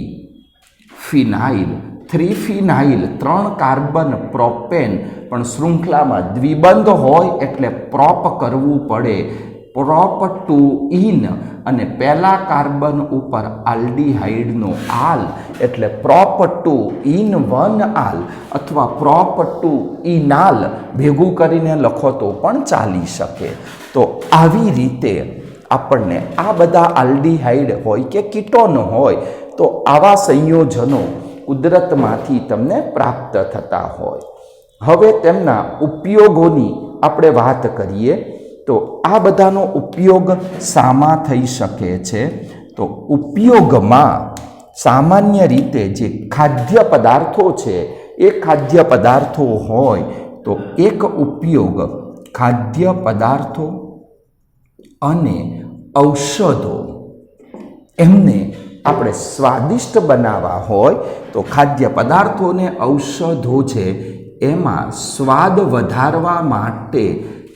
ફિનાઇલ. 3 ફિનાઇલ 3 કાર્બન પ્રોપેન પણ શૃંખલામાં દ્વિબંધ હોય એટલે પ્રોપ કરવું પડે. પ્રોપ 2 ઇન અને પહેલા કાર્બન ઉપર આલ્ડીહાઇડનો આલ એટલે પ્રોપ 2 ઇન 1 આલ અથવા પ્રોપ 2 ઇનાલ ભેગું કરીને લખો તો પણ ચાલી શકે. તો આવી રીતે આપણને આ બધા આલ્ડીહાઇડ હોય કે કીટોન હોય તો આવા સંયોજનો કુદરતમાંથી તમને પ્રાપ્ત થતા હોય. હવે તેમના ઉપયોગોની આપણે વાત કરીએ તો આ બધાનો ઉપયોગ શામાં થઈ શકે છે? તો ઉપયોગમાં સામાન્ય રીતે જે ખાદ્ય પદાર્થો છે એ ખાદ્ય પદાર્થો હોય તો એક ઉપયોગ ખાદ્ય પદાર્થો અને ઔષધો એમને આપણે સ્વાદિષ્ટ બનાવવા હોય તો ખાદ્ય પદાર્થો અને ઔષધો છે એમાં સ્વાદ વધારવા માટે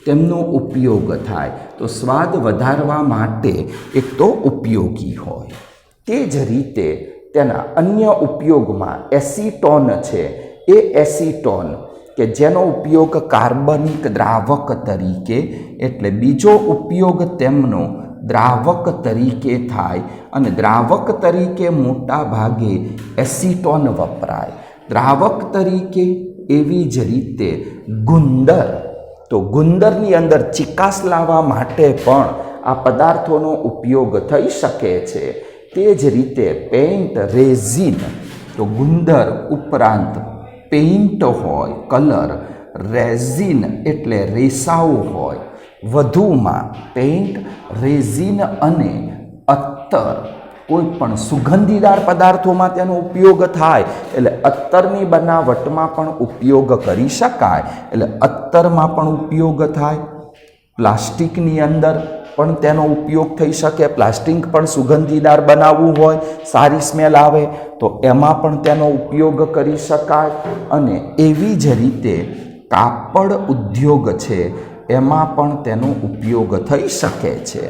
તેમનો ઉપયોગ થાય. તો સ્વાદ વધારવા માટે એક તો ઉપયોગી હોય. તે જ રીતે તેના અન્ય ઉપયોગમાં એસિટોન છે. એ એસિટોન કે જેનો ઉપયોગ કાર્બનિક દ્રાવક તરીકે એટલે બીજો ઉપયોગ તેમનો દ્રાવક તરીકે થાય અને દ્રાવક તરીકે મોટા ભાગે એસિટોન વપરાય. દ્રાવક તરીકે એવી જ રીતે ગુંદર, તો ગુંદરની અંદર ચિકાસ લાવવા માટે પણ આ પદાર્થોનો ઉપયોગ થઈ શકે છે. તે જ રીતે પેઇન્ટ, રેઝિન, તો ગુંદર ઉપરાંત પેઇન્ટ હોય, કલર, રેઝિન એટલે રેસાઓ હોય. વધુમાં પેઇન્ટ, રેઝિન અને અત્તર કોઈ પણ સુગંધીદાર પદાર્થોમાં તેનો ઉપયોગ થાય એટલે અત્તરની બનાવટમાં પણ ઉપયોગ કરી શકાય. એટલે અત્તરમાં પણ ઉપયોગ થાય. પ્લાસ્ટિકની અંદર પણ તેનો ઉપયોગ થઈ શકે. પ્લાસ્ટિક પણ સુગંધીદાર બનાવવું હોય, સારી સ્મેલ આવે તો એમાં પણ તેનો ઉપયોગ કરી શકાય. અને એવી જ રીતે કાપડ ઉદ્યોગ છે એમાં પણ તેનો ઉપયોગ થઈ શકે છે.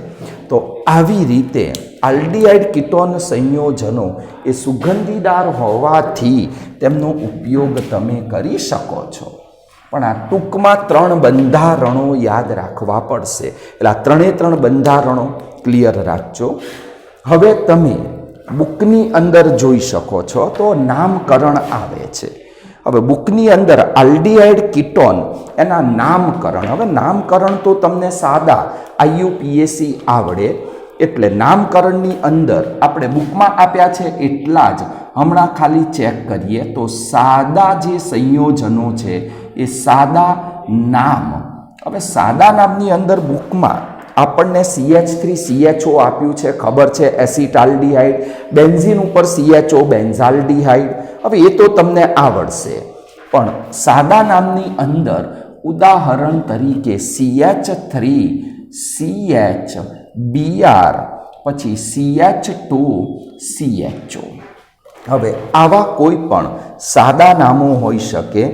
તો આવી રીતે આલ્ડીહાઇડ કીટોન સંયોજનો એ સુગંધીદાર હોવાથી તેમનો ઉપયોગ તમે કરી શકો છો. પણ આ ટૂંકમાં 3 બંધારણો યાદ રાખવા પડશે. એટલે આ 3 બંધારણો ક્લિયર રાખજો. હવે તમે બુકની અંદર જોઈ શકો છો તો નામકરણ આવે છે. હવે બુકની અંદર આલ્ડીહાઇડ કીટોન એના નામકરણ, હવે નામકરણ તો તમને સાદા IUPAC આવડે એટલે નામકરણની અંદર આપણે બુકમાં આપ્યા છે એટલા જ હમણાં ખાલી ચેક કરીએ તો સાદા જે સંયોજનો છે એ સાદા નામ. હવે સાદા નામની અંદર બુકમાં આપણને CH3CHO આપ્યું છે, ખબર છે, એસિટાલ્ડીહાઇડ. બેન્ઝીન ઉપર CHO, બેન્ઝાલ્ડીહાઇડ. હવે એ તો તમને આવડશે. પણ સાદા નામની અંદર ઉદાહરણ તરીકે CH3CHBr પછી CH2CHO. હવે આવા કોઈ પણ સાદા નામો હોઈ શકે.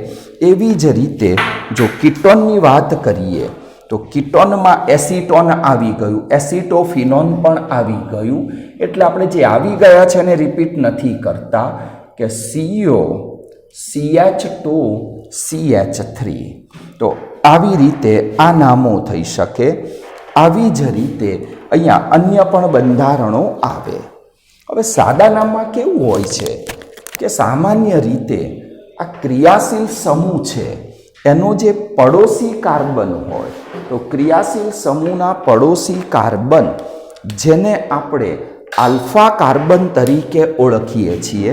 એવી જ રીતે જો કીટોનની વાત કરીએ તો કીટોનમાં એસિટોન આવી ગયું, એસિટોફિનોન પણ આવી ગયું. એટલે આપણે જે આવી ગયા છે એને રિપીટ નથી કરતા કે CO, CH2, CH3. તો આવી રીતે આ નામો થઈ શકે. આવી જ રીતે અહીંયા અન્ય પણ બંધારણો આવે. હવે સાદા નામમાં કેવું હોય છે કે સામાન્ય રીતે આ ક્રિયાશીલ સમૂહ છે એનો જે પડોશી કાર્બન હોય તો ક્રિયાશીલ સમૂહના પડોશી કાર્બન જેને આપણે આલ્ફા કાર્બન તરીકે ઓળખીએ છીએ.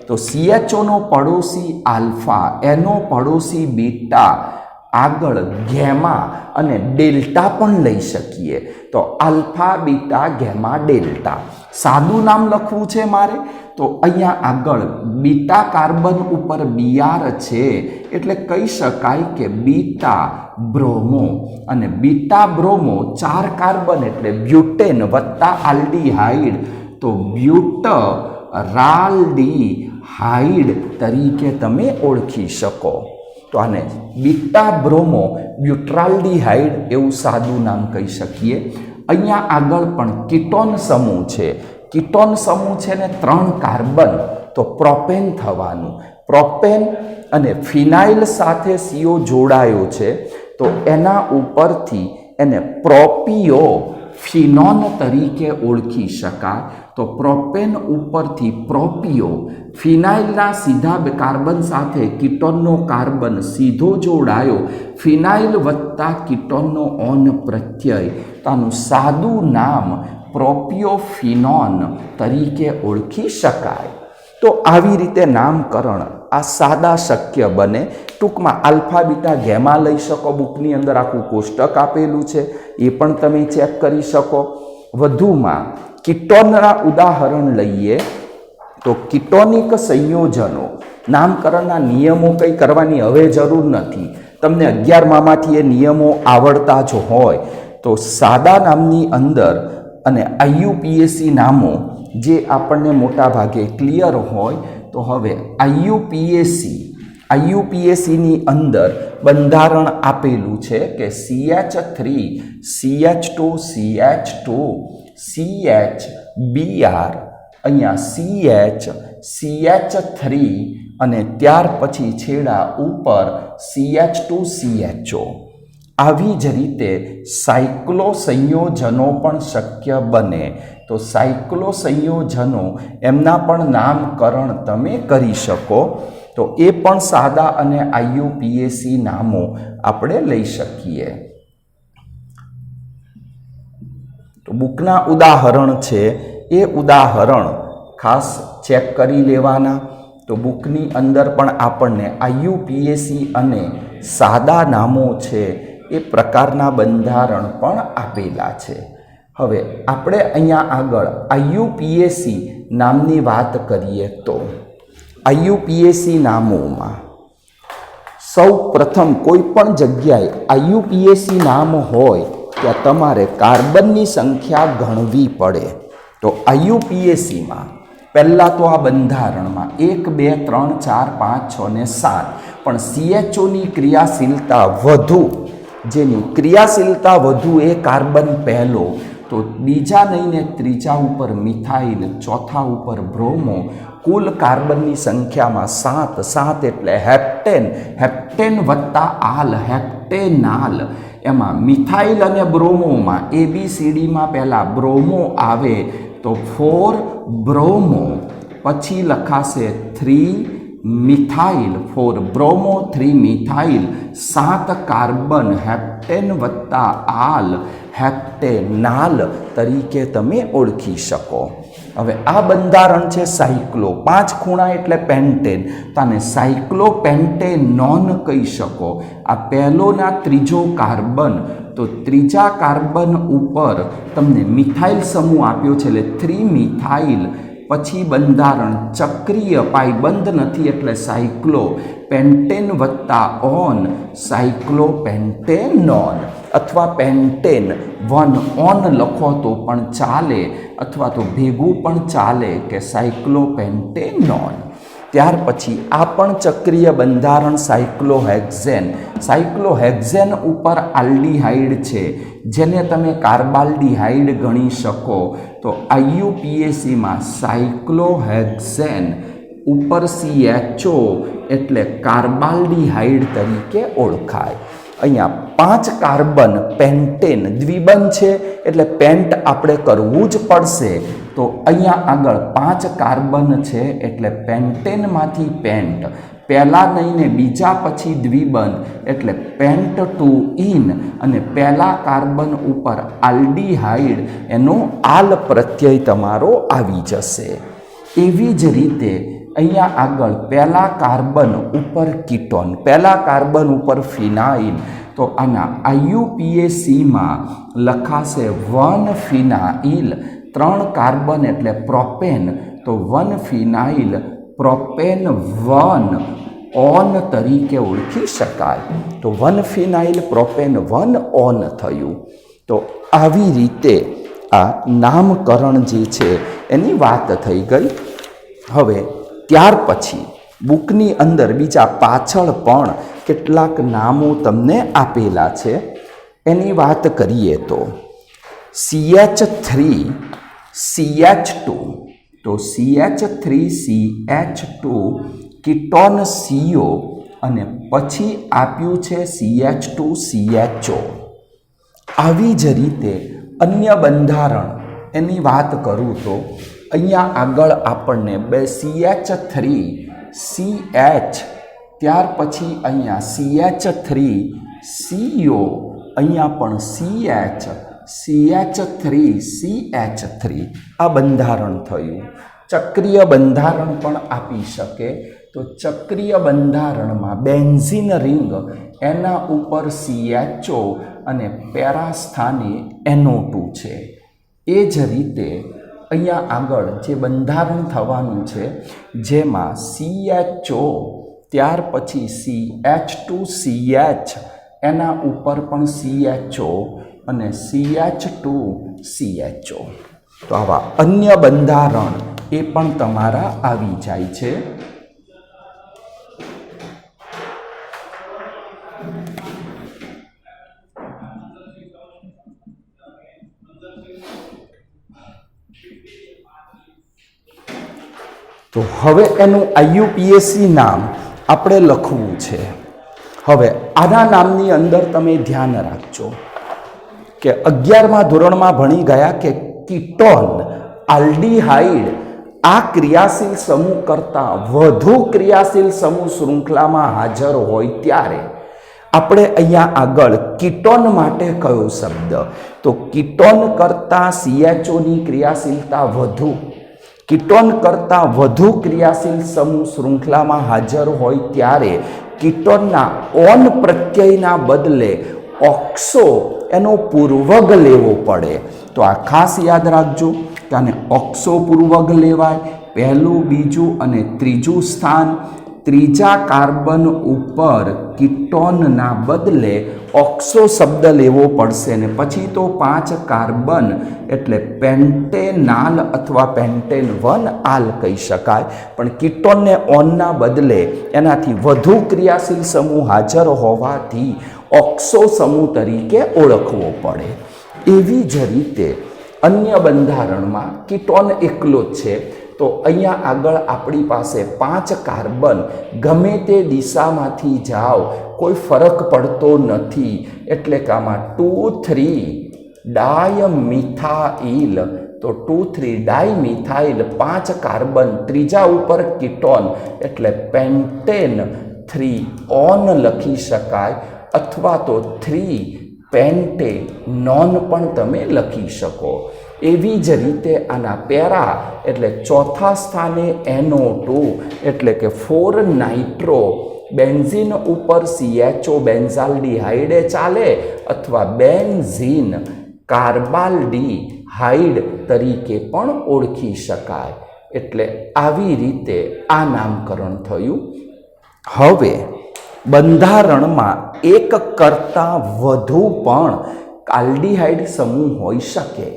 તો CHOનો પડોશી આલ્ફા, એનો પડોશી બીટા, આગળ ગેમા અને ડેલ્ટા પણ લઈ શકીએ. તો આલ્ફા, બીટા, ગેમા, ડેલ્ટા. સાદું નામ લખવું છે મારે તો અહીંયા આગળ બીટા કાર્બન ઉપર Br છે એટલે કહી શકાય કે બીટા બ્રોમો. અને બીટા બ્રોમો 4 કાર્બન એટલે બ્યુટેન વત્તા આલ્ડીહાઇડ તો બ્યુટરાલ્ડીહાઇડ તરીકે તમે ઓળખી શકો. તો આને બીટા બ્રોમો બ્યુટ્રાલ્ડીહાઇડ એવું સાદું નામ કહી શકીએ. અહીંયા આગળ પણ કીટોન સમૂહ છે. કીટોન સમૂહ છે ને 3 કાર્બન તો પ્રોપેન થવાનું. પ્રોપેન અને ફિનાઇલ સાથે CO જોડાયો છે તો એના ઉપરથી એને પ્રોપિયો ફિનોન તરીકે ઓળખી શકાય. તો પ્રોપેન ઉપરથી પ્રોપિયો, ફિનાઇલના સીધા કાર્બન સાથે કીટોનનો કાર્બન સીધો જોડાયો, ફિનાઇલ વત્તા કીટોનનો ઓન પ્રત્યય, તો આનું સાદું નામ પ્રોપિયોફિનોન તરીકે ઓળખી શકાય. તો આવી રીતે નામકરણ આ સાદા શક્ય બને. ટૂંકમાં આલ્ફા બીટા ગેમા લઈ શકો, બુકની અંદર આખું કોષ્ટક આપેલું છે, એ પણ તમે ચેક કરી શકો. વધુમાં કીટોનના ઉદાહરણ લઈએ તો કીટોનિક સંયોજનો, નામકરણના નિયમો કંઈ કરવાની હવે જરૂર નથી. તમને 11માંથી એ નિયમો આવડતા જ હોય તો સાદા નામની અંદર અને IUPAC નામો જે આપણને મોટા ભાગે ક્લિયર હોય તો હવે IUPACની અંદર બંધારણ આપેલું છે કે CH3 CH2 CH2 CHBr, અહીંયા CH અને ત્યાર પછી છેડા ઉપર CH2 CHO. આવી જ રીતે સાયક્લો સંયોજનો પણ શક્ય બને. તો સાયક્લો સંયોજનો એમના પણ નામકરણ તમે કરી શકો. તો એ પણ સાદા અને IUPAC નામો આપણે લઈ શકીએ. તો બુકના ઉદાહરણ છે એ ઉદાહરણ ખાસ ચેક કરી લેવાના. તો બુકની અંદર પણ આપણને IUPAC અને સાદા નામો છે એ પ્રકારના બંધારણ પણ આપેલા છે. હવે આપણે અહીંયા આગળ IUPAC નામની વાત કરીએ તો IUPAC નામોમાં સૌ પ્રથમ કોઈ પણ જગ્યાએ IUPAC નામ હોય ત્યાં તમારે કાર્બનની સંખ્યા ગણવી પડે. તો IUPACમાં પહેલાં તો આ બંધારણમાં 1 2 3 4 5 6 ને 7 પણ CHOની ક્રિયાશીલતા વધુ, જેની ક્રિયાશીલતા વધુ એ કાર્બન પહેલો, તો બીજા નહીં ને ત્રીજા ઉપર મિથાઇલ, ચોથા ઉપર બ્રોમો, કુલ કાર્બનની સંખ્યામાં 7 એટલે હેપ્ટેન વત્તા આલ, હેપ્ટેનાલ. એમાં મિથાઇલ અને બ્રોમોમાં ABCDમાં પહેલાં બ્રોમો આવે તો 4 બ્રોમો, પછી લખાશે 3 methyl, 4 bromo 3 methyl, 7 carbon, heptane વત્તા આલ, હેપ્ટેનાલ તરીકે તમે ઓળખી શકો. હવે આ બંધારણ છે સાયક્લો, 5 ખૂણા એટલે પેન્ટેન, તને સાયક્લોપેન્ટેનોન કહી શકો. આ પહેલોના ત્રીજો કાર્બન, તો ત્રીજા કાર્બન ઉપર તમને મિથાઇલ સમૂહ આપ્યો છે એટલે 3 મિથાઇલ, પછી બંધારણ ચક્રીય, પાયબંધ નથી એટલે સાયક્લો, પેન્ટેન વત્તા ઓન, સાયક્લોપેન્ટેનોન, અથવા પેન્ટેન 1 ઓન લખો તો પણ ચાલે, અથવા તો ભેગું પણ ચાલે કે સાયક્લોપેન્ટેનોન. ત્યાર પછી આ પણ ચક્રીય બંધારણ સાયક્લોહેક્ઝેન ઉપર આલ્ડીહાઇડ છે, જેને તમે કાર્બાલ્ડીહાઇડ ગણી શકો. તો IUPACમાં સાયક્લોહેક્ઝેન ઉપર CHO એટલે કાર્બાલ્ડીહાઇડ તરીકે ઓળખાય. અહીંયા 5 કાર્બન પેન્ટેન દ્વિબંધ છે એટલે પેન્ટ આપણે કરવું જ પડશે. તો અહીંયા આગળ 5 કાર્બન છે એટલે પેન્ટેનમાંથી પેન્ટ, પહેલા નહીં ને બીજા પછી દ્વિબંધ એટલે પેન્ટ ટુ ઇન, અને પહેલા કાર્બન ઉપર આલ્ડીહાઇડ એનો આલ પ્રત્યય તમારો આવી જશે. એવી જ રીતે અહીંયા આગળ પહેલા કાર્બન ઉપર કીટોન, પહેલા કાર્બન ઉપર ફિનાઇલ, તો આના IUPACમાં લખાશે 1 ફિનાઇલ, 3 કાર્બન એટલે પ્રોપેન, તો 1 ફિનાઇલ પ્રોપેન 1 ઓન તરીકે ઓળખી શકાય. તો 1 ફિનાઇલ પ્રોપેન 1 ઓન થયું. તો આવી રીતે આ નામકરણ જે છે એની વાત થઈ ગઈ. હવે ત્યાર પછી બુકની અંદર બીજા પાછળ પણ કેટલાક નામો તમને આપેલા છે, એની વાત કરીએ તો CH3 CH2, તો CH3 CH2 કીટોન CO અને પછી આપ્યું છે CH2CHO. આવી જ રીતે અન્ય બંધારણ એની વાત કરું તો અહીંયા આગળ આપણને બે CH3CH, ત્યાર પછી અહીંયા CH3CO, અહીંયા પણ CH3CH3 આ બંધારણ થયું. ચક્રીય બંધારણ પણ આપી શકે. તો ચક્રીય બંધારણમાં બેન્ઝીન રિંગ એના ઉપર CHO અને પેરા સ્થાને NO2 છે. એ જ રીતે અહીંયા આગળ જે બંધારણ થવાનું છે જેમાં CHO ત્યાર પછી CH2CH એના ઉપર પણ CHO અને CH2CHO. તો આવા અન્ય બંધારણ એ પણ તમારા આવી જાય છે. તો હવે એનું IUPAC નામ આપણે લખવું છે. હવે આના નામની અંદર તમે ધ્યાન રાખજો કે 11મા ધોરણમાં ભણી ગયા કે કીટોન આલ્ડીહાઇડ આ ક્રિયાશીલ સમૂહ કરતાં વધુ ક્રિયાશીલ સમૂહ શૃંખલામાં હાજર હોય ત્યારે આપણે અહીંયા આગળ કીટોન માટે કયો શબ્દ? તો કીટોન કરતાં CHOની ક્રિયાશીલતા વધુ, કીટોન કરતાં વધુ ક્રિયાશીલ સમૂહ શૃંખલામાં હાજર હોય ત્યારે કીટોનના ઓન પ્રત્યયના બદલે ઓક્સો એનો પૂર્વગ લેવો પડે. તો આ ખાસ યાદ રાખજો કે આને ઓક્સો પૂર્વગ લેવાય. પહેલું, બીજું અને ત્રીજું સ્થાન ત્રીજા કાર્બન ઉપર કીટોનના બદલે ઓક્સો શબ્દ લેવો પડશે ને પછી તો 5 કાર્બન એટલે પેન્ટેનાલ અથવા પેન્ટેન 1 આલ કહી શકાય. પણ કીટોનને ઓનના બદલે એનાથી વધુ ક્રિયાશીલ સમૂહ હાજર હોવાથી ઓક્સો સમૂહ તરીકે ઓળખવો પડે. એવી જ રીતે અન્ય બંધારણમાં કીટોન એકલો જ છે. તો અહીંયા આગળ આપણી પાસે 5 કાર્બન ગમે તે દિશામાંથી જાઓ કોઈ ફરક પડતો નથી. એટલે કે આમાં 2,3 ડાયમિથાઇલ, તો 2,3 ડાયમિથાઇલ 5 કાર્બન ત્રીજા ઉપર કીટોન એટલે પેન્ટેન 3 ઓન લખી શકાય અથવા તો 3 પેન્ટેનોન પણ તમે લખી શકો. એવી જ રીતે આના પેરા એટલે ચોથા સ્થાને NO2 એટલે કે 4 નાઇટ્રો બેન્ઝીન ઉપર CHO બેન્ઝાલ્ડીહાઇડે ચાલે અથવા બેન્ઝીન કાર્બાલ્ડીહાઇડ તરીકે પણ ઓળખી શકાય. એટલે આવી રીતે આ નામકરણ થયું. હવે બંધારણમાં એક કરતાં વધુ પણ આલ્ડીહાઇડ સમૂહ હોઈ શકે.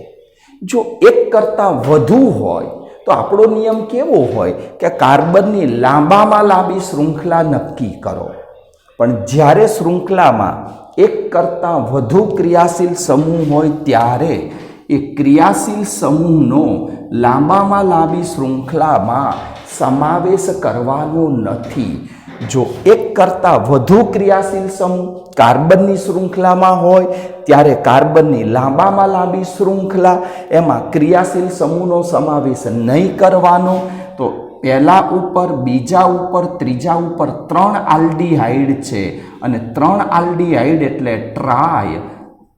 જો એક કરતાં વધુ હોય તો આપણો નિયમ કેવો હોય કે કાર્બનની લાંબામાં લાંબી શૃંખલા નક્કી કરો. પણ જ્યારે શૃંખલામાં એક કરતાં વધુ ક્રિયાશીલ સમૂહ હોય ત્યારે એ ક્રિયાશીલ સમૂહનો લાંબામાં લાંબી શૃંખલામાં સમાવેશ કરવાનો નથી. જો એક કરતાં વધુ ક્રિયાશીલ સમૂહ કાર્બનની શૃંખલામાં હોય ત્યારે કાર્બનની લાંબામાં લાંબી શૃંખલા એમાં ક્રિયાશીલ સમૂહનો સમાવેશ નહીં કરવાનો. તો પહેલા ઉપર, બીજા ઉપર, ત્રીજા ઉપર 3 આલ્ડીહાઇડ છે અને 3 આલ્ડીહાઇડ એટલે ટ્રાય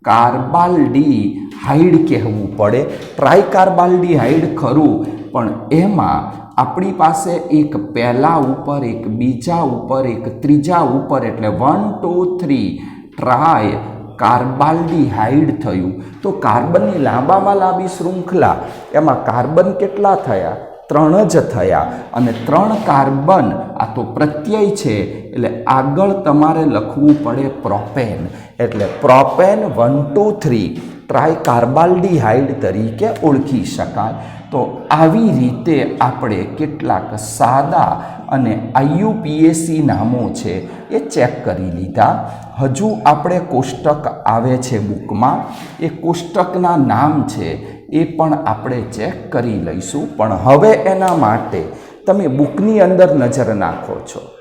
કાર્બાલ્ડીહાઇડ કહેવું પડે. ટ્રાય કાર્બાલ્ડીહાઇડ ખરું પણ એમાં આપણી પાસે એક પહેલા ઉપર, એક બીજા ઉપર, એક ત્રીજા ઉપર એટલે 1, 2, 3 ટ્રાય કાર્બાલ્ડીહાઇડ થયું. તો કાર્બનની લાંબામાં લાંબી શૃંખલા એમાં કાર્બન કેટલા થયા? 3 જ થયા. અને 3 કાર્બન આ તો પ્રત્યય છે એટલે આગળ તમારે લખવું પડે પ્રોપેન. એટલે પ્રોપેન 1, 2, 3 ટ્રાય કાર્બાલ્ડીહાઇડ તરીકે ઓળખી શકાય. તો આવી રીતે આપણે કેટલાક સાદા અને IUPAC નામો છે એ ચેક કરી લીધા. હજુ આપણે કોષ્ટક આવે છે બુકમાં, એ કોષ્ટકના નામ છે એ પણ આપણે ચેક કરી લઈશું. પણ હવે એના માટે તમે બુકની અંદર નજર નાખો છો